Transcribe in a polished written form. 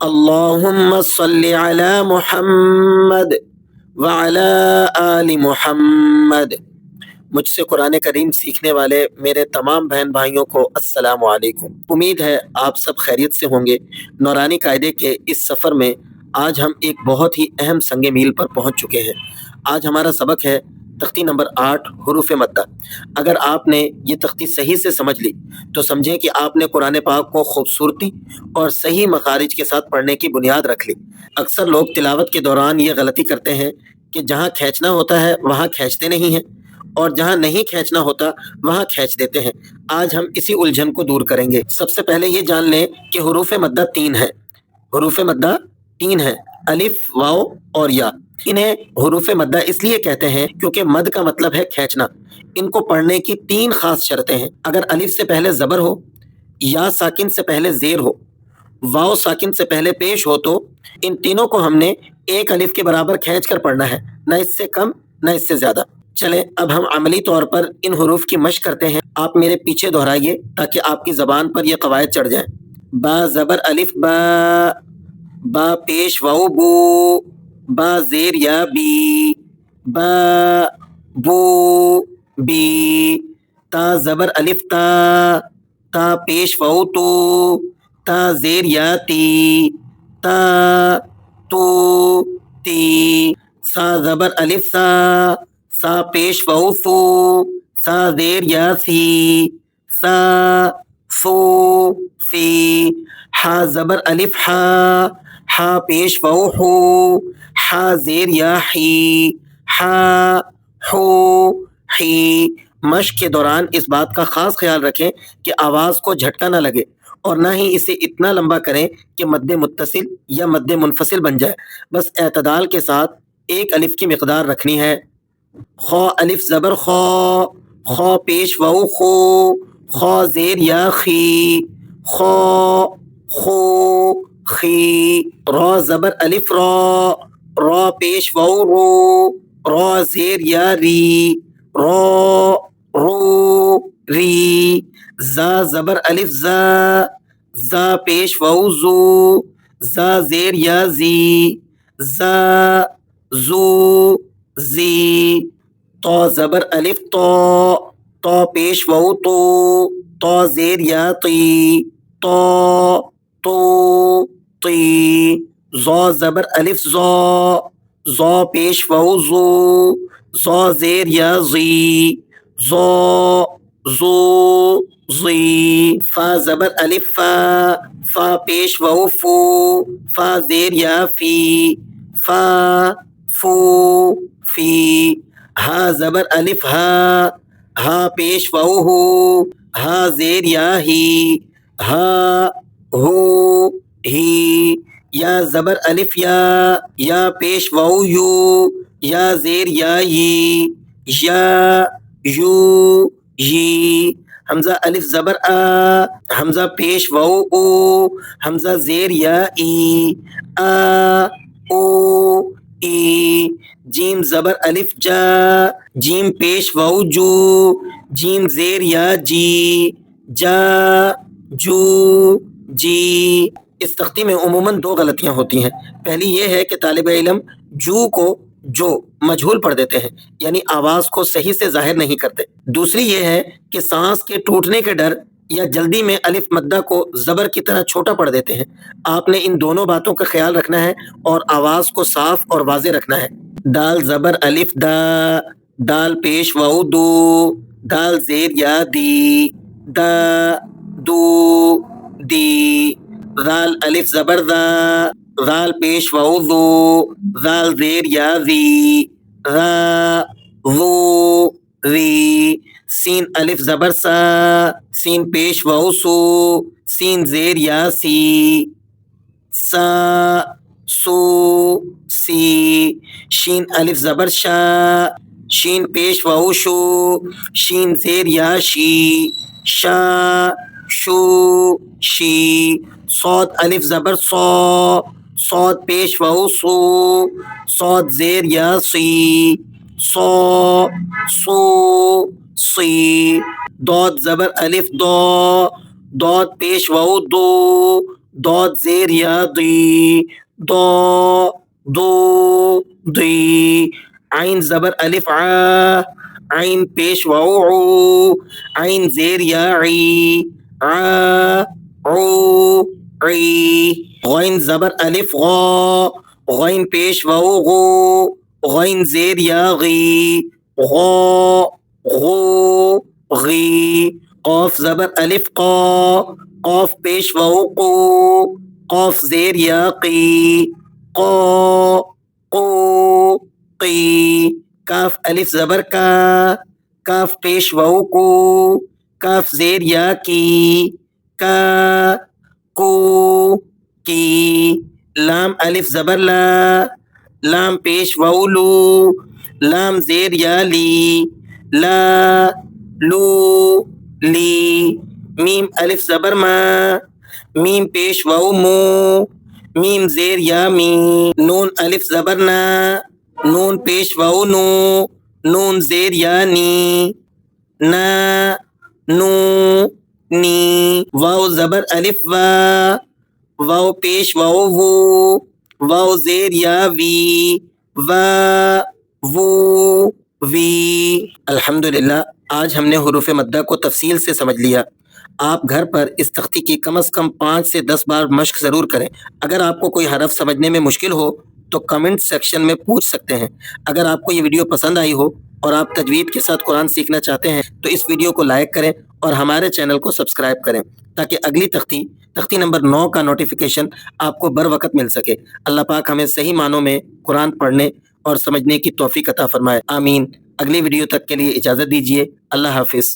اللہم صلی علی محمد وعلی آل محمد۔ مجھ سے قرآن کریم سیکھنے والے میرے تمام بہن بھائیوں کو السلام علیکم۔ امید ہے آپ سب خیریت سے ہوں گے۔ نورانی قاعدے کے اس سفر میں آج ہم ایک بہت ہی اہم سنگ میل پر پہنچ چکے ہیں۔ آج ہمارا سبق ہے تختی نمبر 8 حروف مدہ۔ اگر آپ نے یہ تختی صحیح سے سمجھ لی تو سمجھیں کہ آپ نے قرآن پاک کو خوبصورتی اور صحیح مخارج کے ساتھ پڑھنے کی بنیاد رکھ لی۔ اکثر لوگ تلاوت کے دوران یہ غلطی کرتے ہیں کہ جہاں کھینچنا ہوتا ہے وہاں کھینچتے نہیں ہیں، اور جہاں نہیں کھینچنا ہوتا وہاں کھینچ دیتے ہیں۔ آج ہم اسی الجھن کو دور کریں گے۔ سب سے پہلے یہ جان لیں کہ حروف مدہ 3 ہیں۔ حروف مدہ 3 ہیں، الف، واو اور یا۔ انہیں حروف مدہ اس لیے کہتے ہیں کیونکہ مد کا مطلب ہے کھینچنا۔ ان کو پڑھنے کی 3 خاص شرطیں ہیں۔ اگر الف سے پہلے زبر ہو، یا ساکن سے پہلے زیر ہو، واو ساکن سے پہلے پیش ہو، تو ان تینوں کو ہم نے ایک الف کے برابر کھینچ کر پڑھنا ہے، نہ اس سے کم نہ اس سے زیادہ۔ چلیں اب ہم عملی طور پر ان حروف کی مشق کرتے ہیں۔ آپ میرے پیچھے دہرائیے تاکہ آپ کی زبان پر یہ قواعد چڑھ جائیں۔ با زبر الف با، با پیش واو بو، با زیر یا بی، با بو بی۔ تا زبر الف تا، تا پیش واو تو، تا زیر یا تی، تا تو تی۔ سا زبر الف سا، سا پیش واو سو، سا زیر یا سی، سا سو سی۔ حا زبر الف حا، حا پیش واو حو، حا زیر یا حی، حا حو حی۔ مشق کے دوران اس بات کا خاص خیال رکھیں کہ آواز کو جھٹکا نہ لگے، اور نہ ہی اسے اتنا لمبا کریں کہ مد متصل یا مد منفصل بن جائے۔ بس اعتدال کے ساتھ ایک الف کی مقدار رکھنی ہے۔ خو الف زبر خو، خو پیش واو خو، خو زیر یا خی، خو خو خی۔ رو زبر الف رو، رو پیش واو رو، رو زیر یا ری، رو رو ری۔ زا زبر الف زا، زا پیش واو زو، زا زیر یا زی، زا زو زی۔ تو زبر الف تو، تو پیش واو تو، تو زیر یا تی، تو تو تی۔ زو زبر الف زو، زو پیش واو زو، زو زیر یا زی، زو زو زی۔ فا زبر الف فا، فا پیش واو فو، فا زیر یا فی، فا فو فی۔ ہا زبر الف ہا، ہا پیش واو ہو، ہا زیر یا ہی، ہا ہو ہی۔ یا زبر الف یا، یا پیش واو یو، یا زیر یا ی، یا یو یی۔ حمزہ الف زبر آ، حمزہ پیش واو او، حمزہ زیر یا ای، آ او ای۔ جیم زبر الف جا، جیم پیش واو جو، جیم زیر یا جی، جا جو جی۔ اس تختی میں عموماً 2 غلطیاں ہوتی ہیں۔ پہلی یہ ہے کہ طالب علم جو کو جو مجہول پڑھ دیتے ہیں، یعنی آواز کو صحیح سے ظاہر نہیں کرتے۔ دوسری یہ ہے کہ سانس کے ٹوٹنے کے ڈر یا جلدی میں الف مدہ کو زبر کی طرح چھوٹا پڑھ دیتے ہیں۔ آپ نے ان دونوں باتوں کا خیال رکھنا ہے اور آواز کو صاف اور واضح رکھنا ہے۔ دال زبر الف دا، دال پیش واو دو، دال زیر یا دی، دا دو دی۔ ذال الف زبر ذا، ذال پیش واو ذو، ذال زیر یا ذی، ذا ذو ذی۔ سین الف زبر سا، سین پیش واو سو، سین زیر یا سی، سا سو سی۔ شین الف زبر شا، شین پیش واو شو، شین زیر یا شی، شا شو شی۔ صاد الف زبر صو، صاد پیش واو سو، صاد زیر یا سی، صو سو سی۔ دود زبر الف دو، دود پیش واو دو، دود زیر یا دی دو دو دی عین زبر الف ع عین پیش واو عو عین زیر یا عی ع عو عی غین زبر الف غا غین پیش واو غو غین زیر یا غی غو غو غی قاف زبر الف قا قاف پیش واو قو قاف زیر یا قی قا قو قی کاف الف زبر کا کاف پیش واو کو کاف زیر یا کی کا کو کی لام الف زبر لا لام پیش واو لو لام زیر یا لی لا لو لی میم الف زبر ما میم پیش واو مو میم زیر یا می نون الف زبر نا نون پیش واو نو نون زیر یا نی نا نو نی واو زبر الف وا واو پیش واو وو واو زیر یا وی وا وو وی الحمدللہ آج ہم نے حروف مدہ کو تفصیل سے سمجھ لیا۔ آپ گھر پر اس تختی کی کم از کم 5 سے 10 بار مشق ضرور کریں۔ اگر آپ کو کوئی حرف سمجھنے میں مشکل ہو تو کمنٹ سیکشن میں پوچھ سکتے ہیں۔ اگر آپ کو یہ ویڈیو پسند آئی ہو اور آپ تجوید کے ساتھ قرآن سیکھنا چاہتے ہیں تو اس ویڈیو کو لائک کریں اور ہمارے چینل کو سبسکرائب کریں تاکہ اگلی تختی نمبر 9 کا نوٹیفیکیشن آپ کو بر وقت مل سکے۔ اللہ پاک ہمیں صحیح معنوں میں قرآن پڑھنے اور سمجھنے کی توفیق عطا فرمائے، آمین۔ اگلی ویڈیو تک کے لیے اجازت دیجیے، اللہ حافظ۔